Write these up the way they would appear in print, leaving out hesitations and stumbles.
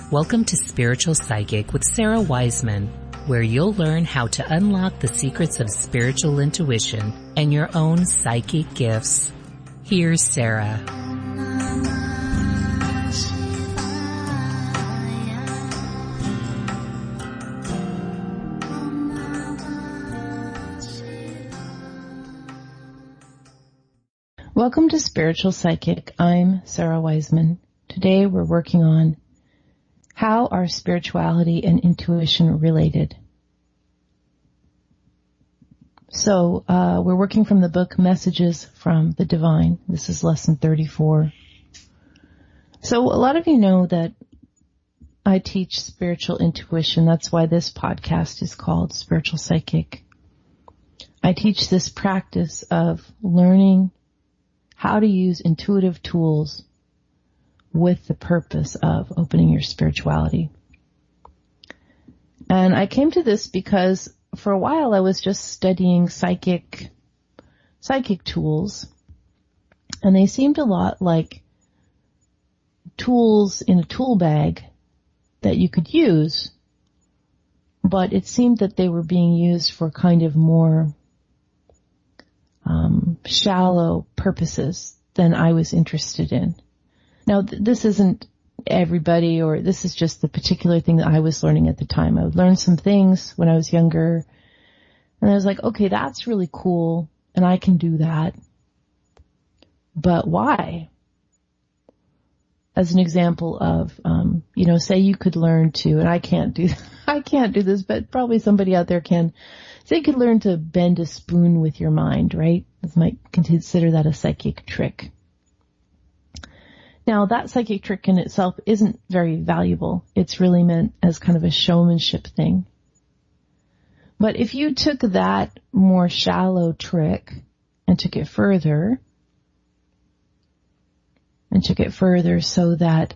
Welcome to Spiritual Psychic with Sarah Wiseman, where you'll learn how to unlock the secrets of spiritual intuition and your own psychic gifts. Here's Sarah. Welcome to Spiritual Psychic. I'm Sarah Wiseman. Today we're working on how are spirituality and intuition related. So we're working from the book Messages from the Divine. This is lesson 34. So a lot of you know that I teach spiritual intuition. That's why this podcast is called Spiritual Psychic. I teach this practice of learning how to use intuitive tools with the purpose of opening your spirituality. And I came to this because for a while I was just studying psychic tools, and they seemed a lot like tools in a tool bag that you could use, but it seemed that they were being used for kind of more shallow purposes than I was interested in. Now, this isn't everybody, or this is just the particular thing that I was learning at the time. I learned some things when I was younger, and I was like, okay, that's really cool, and I can do that. But why? As an example of, say you could learn to, and I can't do this, but probably somebody out there can. Say you could learn to bend a spoon with your mind, right? You might consider that a psychic trick. Now, that psychic trick in itself isn't very valuable. It's really meant as kind of a showmanship thing. But if you took that more shallow trick and took it further so that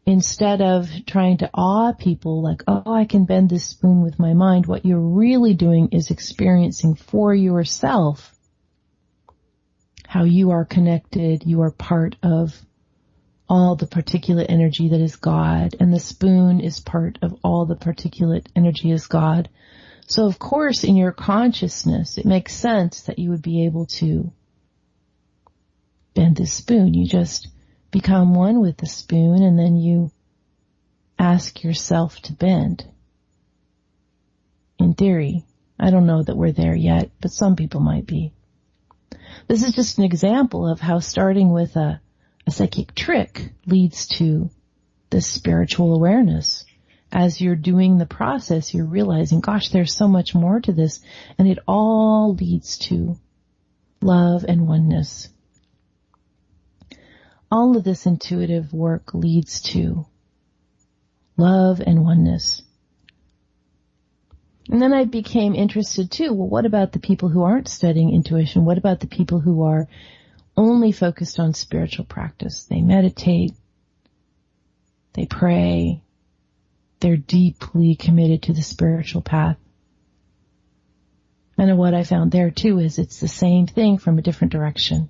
instead of trying to awe people like, oh, I can bend this spoon with my mind, what you're really doing is experiencing for yourself how you are connected, you are part of all the particulate energy that is God, and the spoon is part of all the particulate energy is God. So of course in your consciousness it makes sense that you would be able to bend this spoon. You just become one with the spoon, and then you ask yourself to bend. In theory, I don't know that we're there yet, but some people might be. This is just an example of how starting with a psychic trick leads to this spiritual awareness. As you're doing the process, you're realizing, gosh, there's so much more to this, and it all leads to love and oneness. All of this intuitive work leads to love and oneness. And then I became interested too, well, what about the people who aren't studying intuition? What about the people who are only focused on spiritual practice? They meditate, they pray, they're deeply committed to the spiritual path. And what I found there too is it's the same thing from a different direction.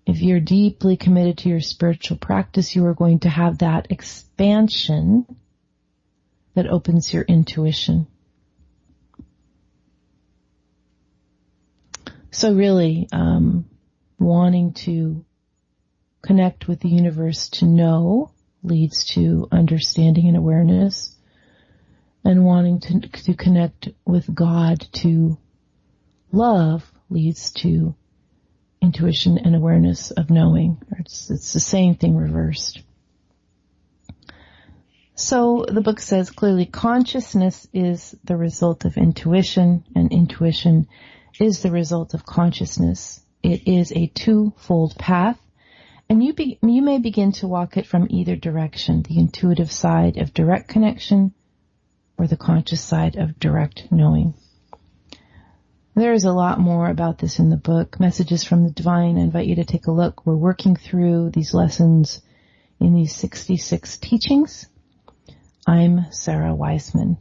If you're deeply committed to your spiritual practice, you are going to have that expansion that opens your intuition. So really, wanting to connect with the universe to know leads to understanding and awareness, and wanting to connect with God to love leads to intuition and awareness of knowing. It's the same thing reversed. So the book says clearly consciousness is the result of intuition, and intuition is the result of consciousness. It is a twofold path, and you may begin to walk it from either direction, the intuitive side of direct connection or the conscious side of direct knowing. There is a lot more about this in the book, Messages from the Divine. I invite you to take a look. We're working through these lessons in these 66 teachings. I'm Sarah Wiseman.